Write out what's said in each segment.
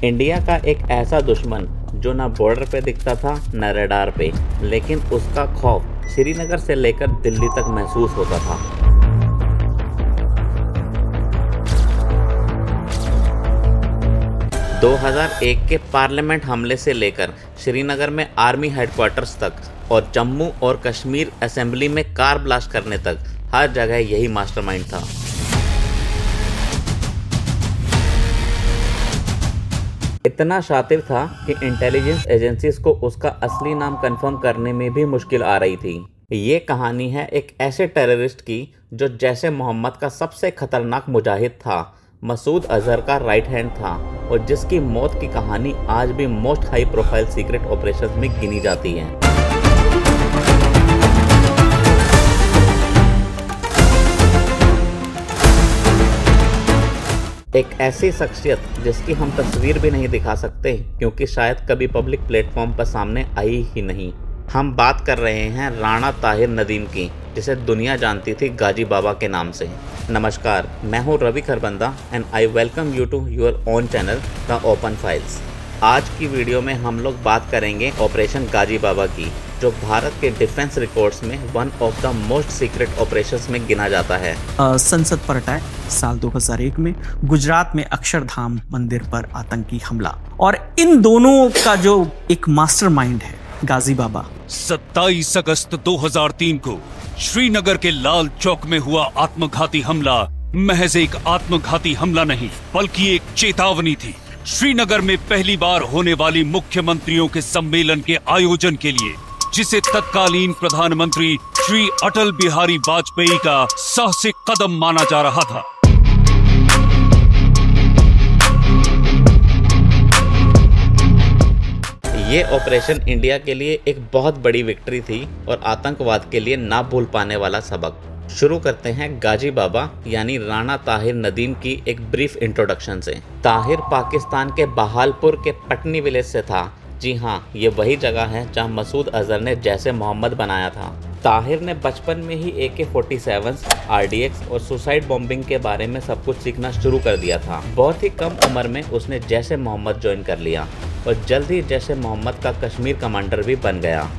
India का एक ऐसा दुश्मन जो ना बॉर्डर पे दिखता था न रडार पे, लेकिन उसका खौफ श्रीनगर से लेकर दिल्ली तक महसूस होता था। – 2001 के पार्लियामेंट हमले से लेकर श्रीनगर में आर्मी हेडक्वार्टर्स तक और जम्मू और कश्मीर असेंबली में कार ब्लास्ट करने तक हर जगह यही मास्टरमाइंड था। इतना शातिर था कि इंटेलिजेंस एजेंसीज को उसका असली नाम कंफर्म करने में भी मुश्किल आ रही थी। ये कहानी है एक ऐसे टेररिस्ट की जो जैसे मोहम्मद का सबसे खतरनाक मुजाहिद था, मसूद अजहर का राइट हैंड था और जिसकी मौत की कहानी आज भी most high profile secret operations में गिनी जाती है। एक ऐसी शख्सियत जिसकी हम तस्वीर भी नहीं दिखा सकते क्योंकि शायद कभी पब्लिक प्लेटफॉर्म पर सामने आई ही नहीं। हम बात कर रहे हैं राणा ताहिर नदीम की, जिसे दुनिया जानती थी गाजी बाबा के नाम से। नमस्कार, मैं हूं Ravi Kharbanda and I welcome you to your own channel the open files. आज की वीडियो में हम लोग बात करेंगे ऑपरेशन गाजी बाबा की, जो भारत के डिफेंस रिकॉर्ड्स में one of the most secret operations में गिना जाता है। संसद पर अटैक साल 2001 में, गुजरात में अक्षरधाम मंदिर पर आतंकी हमला, और इन दोनों का जो एक मास्टरमाइंड है गाजी बाबा। 27 अगस्त 2003 को श्रीनगर के लाल चौक में हुआ आत्मघाती हमला महज एक आत्मघाती हमला नहीं बल्कि एक चेतावनी थी। श्रीनगर में पहली बार होने वाली मुख्यमंत्रियों के सम्मेलन के आयोजन के लिए, जिसे तत्कालीन प्रधानमंत्री श्री अटल बिहारी वाजपेयी का साहसिक कदम माना जा रहा था। ये ऑपरेशन इंडिया के लिए एक बहुत बड़ी विक्ट्री थी और आतंकवाद के लिए ना भूल पाने वाला सबक। शुरू करते हैं गाजी बाबा यानी राणा ताहिर नदीम की एक ब्रीफ इंट्रोडक्शन से। ताहिर पाकिस्तान के बहालपुर के पटनी विलेज से था। जी हाँ, ये वही जगह है जहाँ मसूद अजहर ने जैसे मोहम्मद बनाया था। ताहिर ने बचपन में ही AK-47, RDX और सुसाइड बॉम्बिंग के बारे में सब कुछ सीखना शुरू कर दिया था। बहुत ही कम उम्र में उसने जैसे मोहम्मद ज्वाइन कर लिया और जल्द ही जैसे मोहम्मद का कश्मीर कमांडर भी बन गया।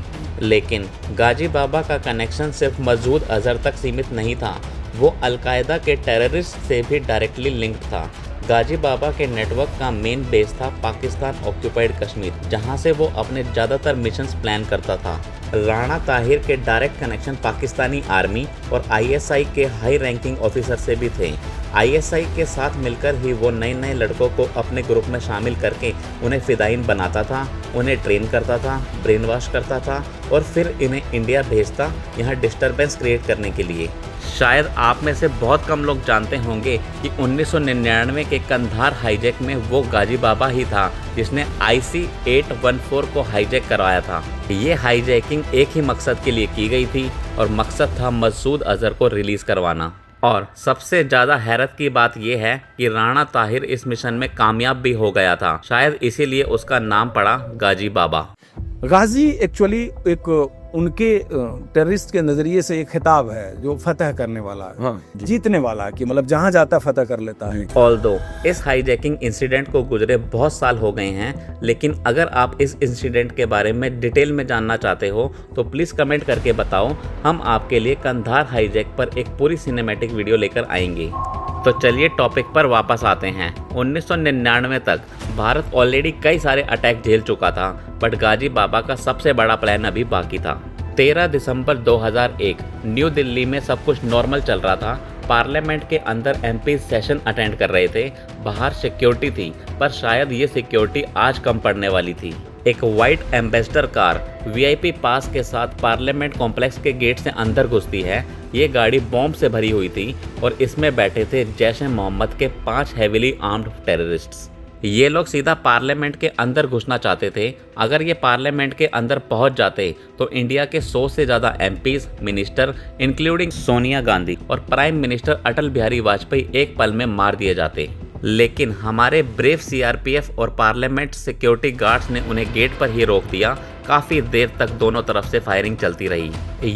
लेकिन गाजी बाबा का कनेक्शन सिर्फ मसूद अजहर तक सीमित नहीं था, वो अलकायदा के टेररिस्ट से भी डायरेक्टली लिंक्ड था। गाजी बाबा के नेटवर्क का मेन बेस था पाकिस्तान ऑक्यूपाइड कश्मीर, जहां से वो अपने ज़्यादातर मिशंस प्लान करता था। राणा ताहिर के डायरेक्ट कनेक्शन पाकिस्तानी आर्मी और ISI के हाई रैंकिंग ऑफिसर से भी थे। ISI के साथ मिलकर ही वो नए लड़कों को अपने ग्रुप में शामिल करके उन्हें फिदाइन बनाता था, उन्हें ट्रेन करता था, ब्रेन वॉश करता था और फिर इन्हें इंडिया भेजता यहाँ डिस्टर्बेंस क्रिएट करने के लिए। शायद आप में से बहुत कम लोग जानते होंगे कि 1999 के कंधार हाईजैक में वो गाजी बाबा ही था जिसने IC-814 को हाईजैक करवाया था। ये हाईजैकिंग एक ही मकसद के लिए की गई थी और मकसद था मसूद अजहर को रिलीज करवाना। और सबसे ज़्यादा हैरत की बात यह है कि राणा ताहिर इस मिशन में कामयाब भी हो गया था। शायद इसीलिए उसका नाम पड़ा गाजी बाबा। गाजी एक्चुअली एक उनके टेररिस्ट के नजरिए से एक खिताब है जो फतह करने वाला है। हाँ, जीतने वाला है, कि मतलब जहां जाता फतह कर लेता है। ऑल्दो इस हाईजैकिंग इंसिडेंट को गुजरे बहुत साल हो गए हैं, लेकिन अगर आप इस इंसिडेंट के बारे में डिटेल में जानना चाहते हो तो प्लीज कमेंट करके बताओ। हम आपके लिए कंधार हाईजैक पर एक पूरी सिनेमैटिक वीडियो लेकर आएंगे। तो चलिए टॉपिक पर वापस आते हैं। 1999 तक भारत ऑलरेडी कई सारे अटैक झेल चुका था, बट गाजी बाबा का सबसे बड़ा प्लान अभी बाकी था। 13 दिसंबर 2001 न्यू दिल्ली में सब कुछ नॉर्मल चल रहा था। पार्लियामेंट के अंदर MP सेशन अटेंड कर रहे थे। बाहर सिक्योरिटी थी, पर शायद ये सिक्योरिटी आज कम पड़ने वाली थी। एक वाइट एम्बेसडर कार VIP पास के साथ पार्लियामेंट कॉम्प्लेक्स के गेट से अंदर घुसती है। ये गाड़ी बॉम्ब से भरी हुई थी और इसमें बैठे थे जैश ए मोहम्मद के 5 हेविली आर्म्ड टेररिस्ट्स। ये लोग सीधा पार्लियामेंट के अंदर घुसना चाहते थे। अगर ये पार्लियामेंट के अंदर पहुंच जाते तो इंडिया के 100 से ज़्यादा MPs, minister including Sonia Gandhi और प्राइम मिनिस्टर अटल बिहारी वाजपेयी एक पल में मार दिए जाते। लेकिन हमारे ब्रेव सीआरपीएफ और पार्लियामेंट सिक्योरिटी गार्ड्स ने उन्हें गेट पर ही रोक दिया। काफी देर तक दोनों तरफ से फायरिंग चलती रही।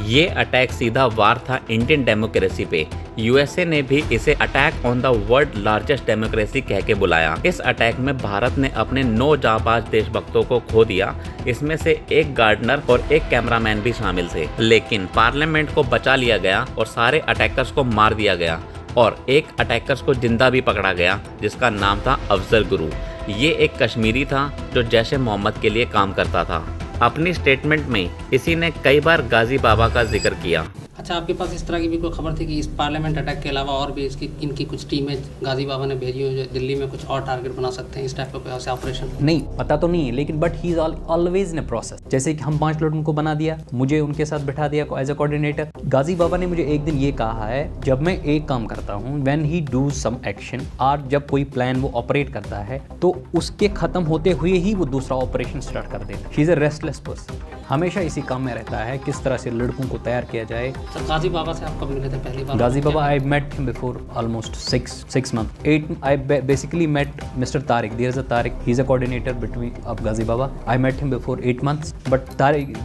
ये अटैक सीधा वार था इंडियन डेमोक्रेसी पे। यूएसए ने भी इसे attack on the world largest democracy कह के बुलाया। इस अटैक में भारत ने अपने 9 जांबाज देशभक्तों को खो दिया। इसमें से एक गार्डनर और एक कैमरामैन भी शामिल थे, लेकिन पार्लियामेंट को बचा लिया गया और सारे अटैकर्स को मार दिया गया और एक अटैकर्स को जिंदा भी पकड़ा गया जिसका नाम था अफजल गुरु। ये एक कश्मीरी था जो जैश-ए मोहम्मद के लिए काम करता था। अपनी स्टेटमेंट में इसी ने कई बार गाजी बाबा का जिक्र किया। अच्छा, आपके पास इस तरह की भी कोई खबर थी कि इस पार्लियामेंट अटैक के अलावा और भी इनकी कुछ टीमें गाजी बाबा ने भेजी हुई जो दिल्ली में कुछ और टारगेट बना सकते हैं, इस टाइप का कोई ऐसा ऑपरेशन? नहीं, पता तो नहीं है, लेकिन but he is always in a process. जैसे कि हम 5 लोगों को बना दिया, मुझे उनके साथ बैठा दिया एज अ कोऑर्डिनेटर। गाजी बाबा ने मुझे एक दिन ये कहा है, जब मैं एक काम करता हूँ, when he do some action, और जब कोई प्लान वो ऑपरेट करता है तो उसके खत्म होते हुए ही वो दूसरा ऑपरेशन स्टार्ट कर देता है। He is a restless person, हमेशा इसी काम में रहता है, किस तरह से लड़कों को तैयार किया जाए। तो गाजी बाबा से आप कब मिले थे पहली बार? Ghazi Baba, I met him before almost 6 months. 8 I basically met Mr. Tariq. There is a Tariq. He's a coordinator between of Gazi Baba. I met him before 8 months. But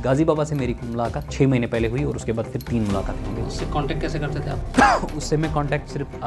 गाजी बाबा से मेरी मुलाकात 6 महीने पहले हुई और उसके बाद फिर 3 मुलाकातें हो गई। उससे कांटेक्ट कैसे करते थे आप? उससे मैं कांटेक्ट सिर्फ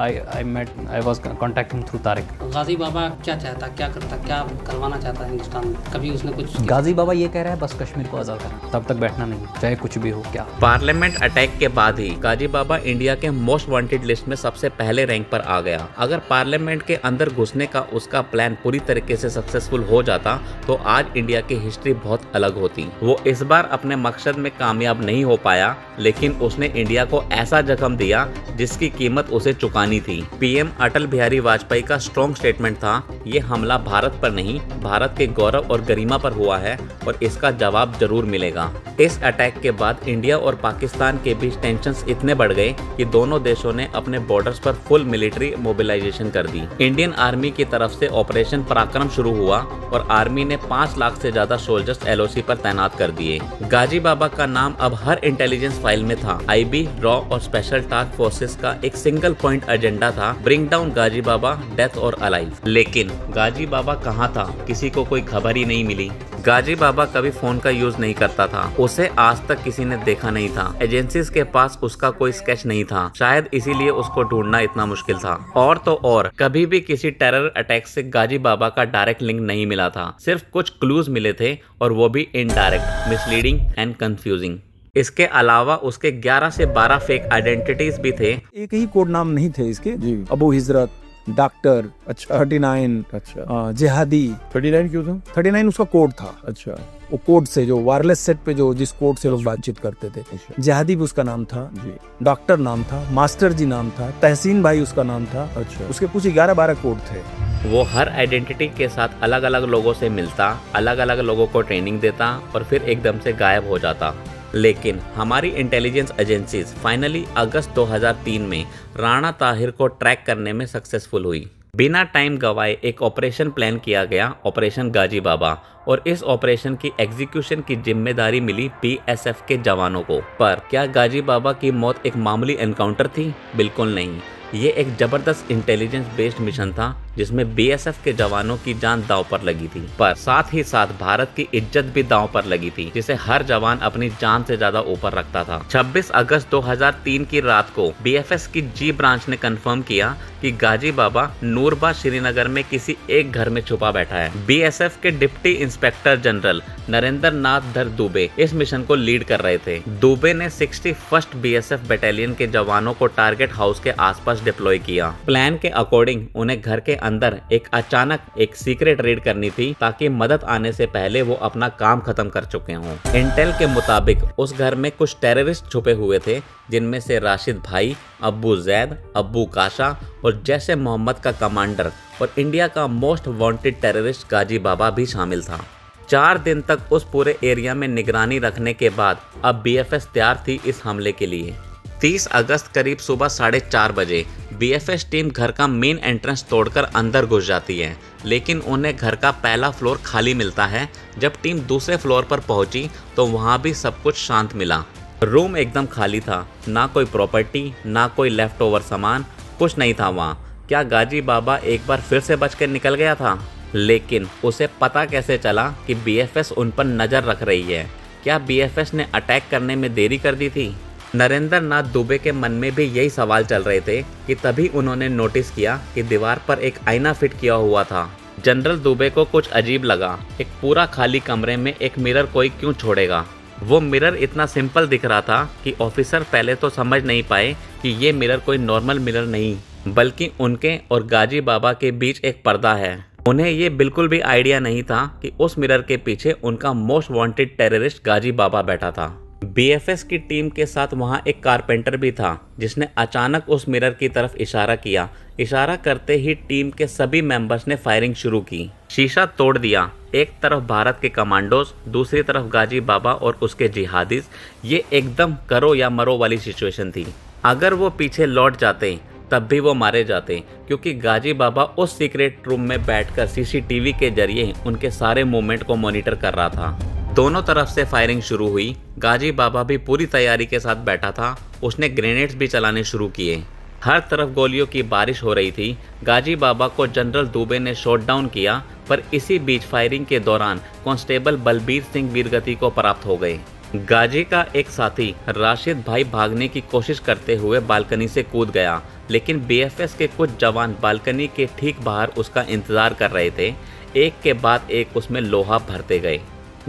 I was contacting through Tariq. गाजी बाबा क्या चाहता, क्या करता, क्या करवाना चाहता है हिंदुस्तान में? कभी उसने कुछ? गाजी बाबा ये कह रहा है बस कश्मीर को आज़ाद करना, तब तक बैठना नहीं, चाहे कुछ भी हो क्या। पार्लियामेंट अटैक के बाद ही गाजी बाबा इंडिया के मोस्ट वांटेड लिस्ट में सबसे पहले रैंक पर आ गया। अगर पार्लियामेंट के अंदर घुसने का उसका प्लान पूरी तरीके से सक्सेसफुल हो जाता तो आज इंडिया की हिस्ट्री बहुत अलग होती। वो इस बार अपने मकसद में कामयाब नहीं हो पाया, लेकिन उसने इंडिया को ऐसा जख्म दिया जिसकी कीमत उसे चुकानी थी। पीएम अटल बिहारी वाजपेयी का स्ट्रॉन्ग स्टेटमेंट था, ये हमला भारत पर नहीं, भारत के गौरव और गरिमा पर हुआ है और इसका जवाब जरूर मिलेगा। इस अटैक के बाद इंडिया और पाकिस्तान के बीच टेंशन्स इतने बढ़ गए कि दोनों देशों ने अपने बॉर्डर्स पर फुल मिलिट्री मोबिलाइजेशन कर दी। इंडियन आर्मी की तरफ से ऑपरेशन पराक्रम शुरू हुआ और आर्मी ने 5 लाख से ज्यादा सोल्जर्स एलओसी पर तैनात कर दिए। गाजी बाबा का नाम अब हर इंटेलिजेंस फाइल में था। आईबी, रॉ और स्पेशल टास्क फोर्सेस का एक सिंगल पॉइंट एजेंडा था, ब्रिंग डाउन गाजी बाबा, डेथ और अलाइव। लेकिन गाजी बाबा कहाँ था, किसी को कोई खबर ही नहीं मिली। गाजी बाबा कभी फोन का यूज नहीं करता था, उसे आज तक किसी ने देखा नहीं था। एजेंसीज के पास उसका कोई स्केच नहीं था, शायद इसीलिए उसको ढूंढना इतना मुश्किल था। और तो और कभी भी किसी टेरर अटैक से गाजी बाबा का डायरेक्ट लिंक नहीं मिला था, सिर्फ कुछ क्लूज मिले थे और वो भी इनडायरेक्ट, मिसलीडिंग एंड कंफ्यूजिंग। इसके अलावा उसके 11 से 12 फेक आइडेंटिटीज भी थे। एक ही कोड नाम नहीं थे इसके, अबू हिजरत, डॉक्टर, अच्छा 39, अच्छा जिहादी। 39 क्यों था? 39 उसका कोड था। अच्छा, वो कोड से जो वायरलेस सेट पे जो जिस कोड से लोग बातचीत करते थे। अच्छा। जिहादी भी उसका नाम था जी, डॉक्टर नाम था, मास्टर जी नाम था, तहसीन भाई उसका नाम था। अच्छा, उसके कुछ 11-12 कोड थे। वो हर आइडेंटिटी के साथ अलग अलग लोगों से मिलता, अलग अलग लोगों को ट्रेनिंग देता और फिर एकदम से गायब हो जाता। लेकिन हमारी इंटेलिजेंस एजेंसीज फाइनली अगस्त 2003 में राणा ताहिर को ट्रैक करने में सक्सेसफुल हुई। बिना टाइम गवाए एक ऑपरेशन प्लान किया गया, ऑपरेशन गाजी बाबा, और इस ऑपरेशन की एग्जीक्यूशन की जिम्मेदारी मिली बीएसएफ के जवानों को। पर क्या गाजी बाबा की मौत एक मामूली एनकाउंटर थी? बिल्कुल नहीं, ये एक जबरदस्त इंटेलिजेंस बेस्ड मिशन था जिसमें बीएसएफ के जवानों की जान दांव पर लगी थी, पर साथ ही साथ भारत की इज्जत भी दांव पर लगी थी, जिसे हर जवान अपनी जान से ज्यादा ऊपर रखता था। 26 अगस्त 2003 की रात को बीएफएस की जी ब्रांच ने कंफर्म किया कि गाजी बाबा नूरबाग श्रीनगर में किसी एक घर में छुपा बैठा है। बीएसएफ के डिप्टी इंस्पेक्टर जनरल नरेंद्र नाथ धर दुबे इस मिशन को लीड कर रहे थे। दुबे ने 61st बीएसएफ बटालियन के जवानों को टारगेट हाउस के आसपास डिप्लॉय किया। प्लान के अकॉर्डिंग उन्हें घर के अंदर अचानक एक सीक्रेट रेड करनी थी ताकि मदद आने से पहले वो अपना काम खत्म कर चुके हों। इंटेल के मुताबिक उस घर में कुछ टेररिस्ट छुपे हुए थे, जिनमें से राशिद भाई, अब्बू जैद, अब्बू काशा और जैश-ए मोहम्मद का कमांडर और इंडिया का मोस्ट वांटेड टेररिस्ट गाजी बाबा भी शामिल था। 4 दिन तक उस पूरे एरिया में निगरानी रखने के बाद अब बीएफएस तैयार थी इस हमले के लिए। 30 अगस्त करीब सुबह 4:30 बजे बीएफएस टीम घर का मेन एंट्रेंस तोड़कर अंदर घुस जाती है, लेकिन उन्हें घर का पहला फ्लोर खाली मिलता है। जब टीम दूसरे फ्लोर पर पहुंची तो वहां भी सब कुछ शांत मिला। रूम एकदम खाली था, ना कोई प्रॉपर्टी, ना कोई लेफ्ट ओवर सामान, कुछ नहीं था वहाँ। क्या गाजी बाबा एक बार फिर से बच कर निकल गया था? लेकिन उसे पता कैसे चला कि बीएफएस उन पर नज़र रख रही है? क्या बीएफएस ने अटैक करने में देरी कर दी थी? नरेंद्र नाथ दुबे के मन में भी यही सवाल चल रहे थे कि तभी उन्होंने नोटिस किया कि दीवार पर एक आईना फिट किया हुआ था। जनरल दुबे को कुछ अजीब लगा। एक पूरा खाली कमरे में एक मिरर कोई क्यों छोड़ेगा? वो मिरर इतना सिंपल दिख रहा था कि ऑफिसर पहले तो समझ नहीं पाए कि ये मिरर कोई नॉर्मल मिरर नहीं, बल्कि उनके और गाजी बाबा के बीच एक पर्दा है। उन्हें ये बिल्कुल भी आइडिया नहीं था कि उस मिरर के पीछे उनका मोस्ट वांटेड टेररिस्ट गाजी बाबा बैठा था। बीएफएस की टीम के साथ वहां एक कारपेंटर भी था जिसने अचानक उस मिरर की तरफ इशारा किया। इशारा करते ही टीम के सभी मेंबर्स ने फायरिंग शुरू की। शीशा तोड़ दिया। एक तरफ भारत के कमांडोज, दूसरी तरफ गाजी बाबा और उसके जिहादीज। ये एकदम करो या मरो वाली सिचुएशन थी। अगर वो पीछे लौट जाते तब भी वो मारे जाते, क्योंकि गाजी बाबा उस सीक्रेट रूम में बैठकर सीसीटीवी के जरिए उनके सारे मूवमेंट को मॉनिटर कर रहा था। दोनों तरफ से फायरिंग शुरू हुई। गाजी बाबा भी पूरी तैयारी के साथ बैठा था। उसने ग्रेनेड्स भी चलाने शुरू किए। हर तरफ गोलियों की बारिश हो रही थी। गाजी बाबा को जनरल दुबे ने शॉट डाउन किया, पर इसी बीच फायरिंग के दौरान कांस्टेबल बलबीर सिंह वीरगति को प्राप्त हो गए। गाजी का एक साथी राशिद भाई भागने की कोशिश करते हुए बालकनी से कूद गया, लेकिन बीएफएस के कुछ जवान बालकनी के ठीक बाहर उसका इंतजार कर रहे थे। एक के बाद एक उसमें लोहा भरते गए।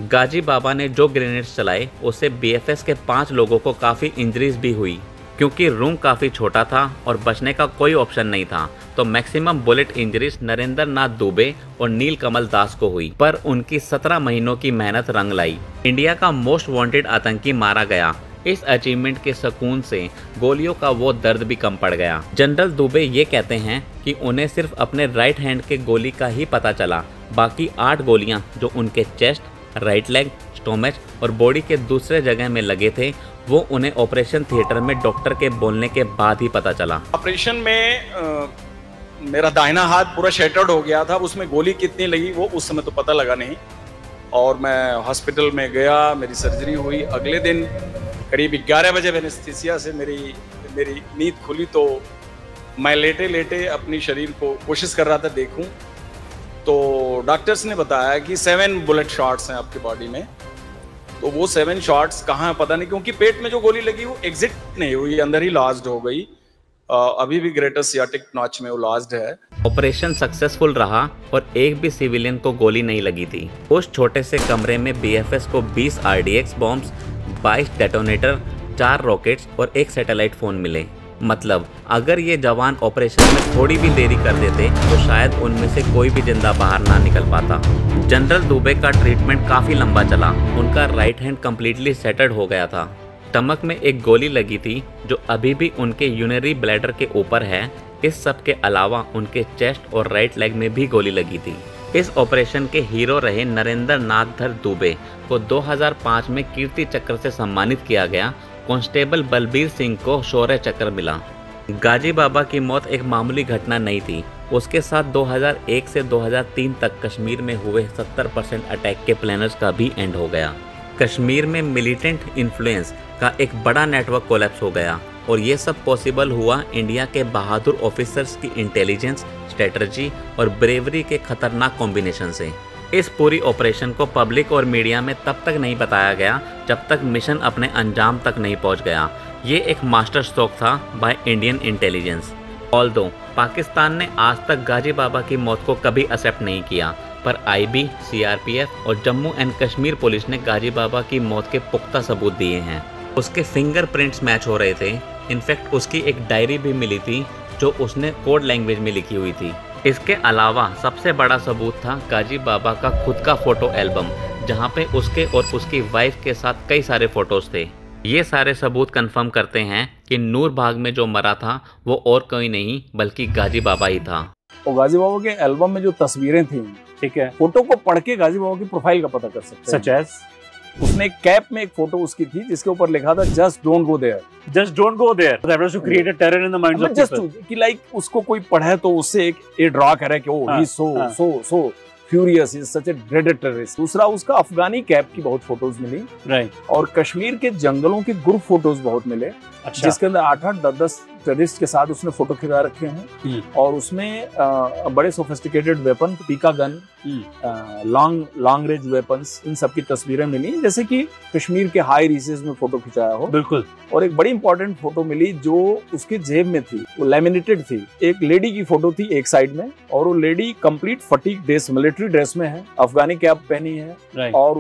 गाजी बाबा ने जो ग्रेनेड्स चलाए उससे बीएफएस के 5 लोगों को काफ़ी इंजरीज भी हुई। क्योंकि रूम काफ़ी छोटा था और बचने का कोई ऑप्शन नहीं था, तो मैक्सिमम बुलेट इंजरीज नरेंद्र नाथ दुबे और नील कमल दास को हुई। पर उनकी 17 महीनों की मेहनत रंग लाई। इंडिया का मोस्ट वांटेड आतंकी मारा गया। इस अचीवमेंट के सुकून से गोलियों का वो दर्द भी कम पड़ गया। जनरल दुबे ये कहते हैं कि उन्हें सिर्फ अपने राइट हैंड के गोली का ही पता चला। बाकी 8 गोलियां जो उनके चेस्ट, राइट लेग, स्टोमच और बॉडी के दूसरे जगह में लगे थे, वो उन्हें ऑपरेशन थिएटर में डॉक्टर के बोलने के बाद ही पता चला। ऑपरेशन में मेरा दाहिना हाथ पूरा शैटर्ड हो गया था। उसमें गोली कितनी लगी वो उस समय तो पता लगा नहीं, और मैं हॉस्पिटल में गया, मेरी सर्जरी हुई। अगले दिन करीब 11 बजे एनेस्थीसिया से मेरी नींद खुली, तो मैं लेटे लेटे अपनी शरीर को कोशिश कर रहा था देखूं, तो डॉक्टर्स ने बताया कि 7 बुलेट शॉट्स हैं आपकी बॉडी में। तो वो 7 शॉट्स कहाँ पता नहीं, क्योंकि पेट में जो गोली लगी वो एग्जिट नहीं हुई, अंदर ही लॉज्ड हो गई। अभी भी ग्रेटर सियाटिक नॉच में वो लॉज्ड है। ऑपरेशन सक्सेसफुल रहा और एक भी सिविलियन को गोली नहीं लगी थी। उस छोटे से कमरे में बीएफएस को 20 आरडीएक्स बॉम्ब्स, 22 डेटोनेटर, 4 रॉकेट्स और 1 सैटेलाइट फोन मिले। मतलब अगर ये जवान ऑपरेशन में थोड़ी भी देरी कर देते तो शायद उनमें से कोई भी जिंदा बाहर ना निकल पाता। जनरल दुबे का ट्रीटमेंट काफ़ी लंबा चला। उनका राइट हैंड कम्प्लीटली सेटर्ड हो गया था। स्टमक में एक गोली लगी थी जो अभी भी उनके यूरिनरी ब्लैडर के ऊपर है। इस सब के अलावा उनके चेस्ट और राइट लेग में भी गोली लगी थी। इस ऑपरेशन के हीरो रहे नरेंद्र नाथ दुबे को 2005 में कीर्ति चक्र से सम्मानित किया गया। कांस्टेबल बलबीर सिंह को शौर्य चक्र मिला। गाजी बाबा की मौत एक मामूली घटना नहीं थी। उसके साथ 2001 से 2003 तक कश्मीर में हुए 70% अटैक के प्लानर्स का भी एंड हो गया। कश्मीर में मिलिटेंट इन्फ्लुएंस का एक बड़ा नेटवर्क कोलैप्स हो गया, और ये सब पॉसिबल हुआ इंडिया के बहादुर ऑफिसर्स की इंटेलिजेंस, स्ट्रेटजी और ब्रेवरी के खतरनाक कॉम्बिनेशन से। इस पूरी ऑपरेशन को पब्लिक और मीडिया में तब तक नहीं बताया गया जब तक मिशन अपने अंजाम तक नहीं पहुंच गया। ये एक मास्टर स्ट्रोक था by Indian intelligence. Although Pakistan ने आज तक गाजी बाबा की मौत को कभी एक्सेप्ट नहीं किया, पर आईबी, सीआरपीएफ और जम्मू एंड कश्मीर पुलिस ने गाजी बाबा की मौत के पुख्ता सबूत दिए हैं। उसके फिंगरप्रिंट्स मैच हो रहे थे। इनफैक्ट उसकी एक डायरी भी मिली थी जो उसने कोड लैंग्वेज में लिखी हुई थी। इसके अलावा सबसे बड़ा सबूत था गाजी बाबा का खुद का फोटो एल्बम, जहां पे उसके और उसकी वाइफ के साथ कई सारे फोटोज थे। ये सारे सबूत कंफर्म करते हैं कि नूर बाग में जो मरा था वो और कोई नहीं बल्कि गाजी बाबा ही था। और गाजी बाबा के एल्बम में जो तस्वीरें थी, ठीक है, फोटो को पढ़ के गाजी बाबा की प्रोफाइल का पता कर सकते हैं। सच एज उसने एक कैप में एक फोटो उसकी थी जिसके ऊपर लिखा था just don't go there, just don't go there, that was to create a terror in the minds of people, कि लाइक उसको कोई पढ़े तो उससे एक ये ड्रा करे कि oh he so furious, is such a dreaded terrorist। दूसरा उसका अफगानी कैप की बहुत फोटोज मिली, राइट, और कश्मीर के जंगलों के ग्रुप फोटोज बहुत मिले, अच्छा, जिसके अंदर 8-8, 10-10 टेररिस्ट के साथ उसने फोटो खिंचा रखे हैं और उसमें बड़े सोफिस्टिकेटेड वेपन, पीका गन, लॉन्ग रेंज वेपन्स, इन सब की तस्वीरें मिली जैसे कि कश्मीर के हाई रीसेस में फोटो खिंचाया हो। बिल्कुल। और एक बड़ी इंपॉर्टेंट फोटो मिली जो उसकी जेब में थी, वो लैमिनेटेड थी। एक लेडी की फोटो थी एक साइड में और वो lady complete fatigue dress, military dress में है, अफगानी कैप पहनी है और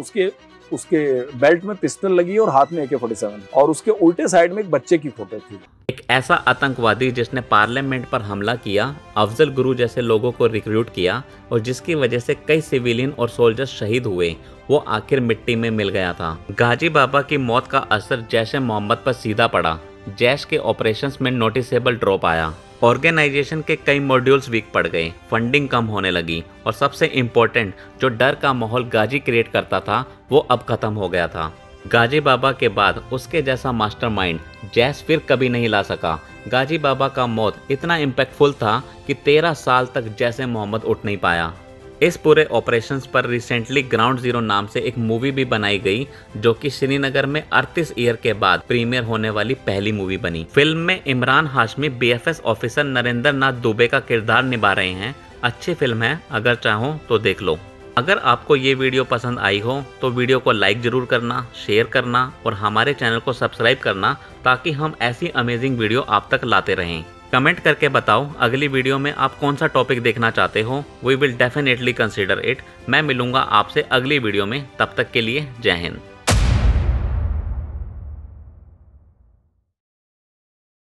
उसके बेल्ट में पिस्टल लगी और हाथ में AK-47 और उसके उल्टे साइड में एक बच्चे की फोटो थी। एक ऐसा आतंकवादी जिसने पार्लियामेंट पर हमला किया, अफजल गुरु जैसे लोगों को रिक्रूट किया और जिसकी वजह से कई सिविलियन और सोल्जर्स शहीद हुए, वो आखिर मिट्टी में मिल गया था। गाजी बाबा की मौत का असर जैश ए मोहम्मद पर सीधा पड़ा। जैश के ऑपरेशंस में नोटिसेबल ड्रॉप आया, ऑर्गेनाइजेशन के कई मॉड्यूल्स वीक पड़ गए, फंडिंग कम होने लगी और सबसे इम्पोर्टेंट, जो डर का माहौल गाजी क्रिएट करता था वो अब खत्म हो गया था। गाजी बाबा के बाद उसके जैसा मास्टरमाइंड जैश फिर कभी नहीं ला सका। गाजी बाबा का मौत इतना इम्पैक्टफुल था कि 13 साल तक जैश ए मोहम्मद उठ नहीं पाया। इस पूरे ऑपरेशंस पर रिसेंटली ग्राउंड जीरो नाम से एक मूवी भी बनाई गई, जो कि श्रीनगर में 38 ईयर के बाद प्रीमियर होने वाली पहली मूवी बनी। फिल्म में इमरान हाशमी BFS ऑफिसर नरेंद्र नाथ दुबे का किरदार निभा रहे हैं। अच्छी फिल्म है, अगर चाहो तो देख लो। अगर आपको ये वीडियो पसंद आई हो तो वीडियो को लाइक जरूर करना, शेयर करना और हमारे चैनल को सब्सक्राइब करना, ताकि हम ऐसी अमेजिंग वीडियो आप तक लाते रहें। कमेंट करके बताओ अगली वीडियो में आप कौन सा टॉपिक देखना चाहते हो। We will definitely consider it. मैं मिलूंगा आपसे अगली वीडियो में, तब तक के लिए जय हिंद।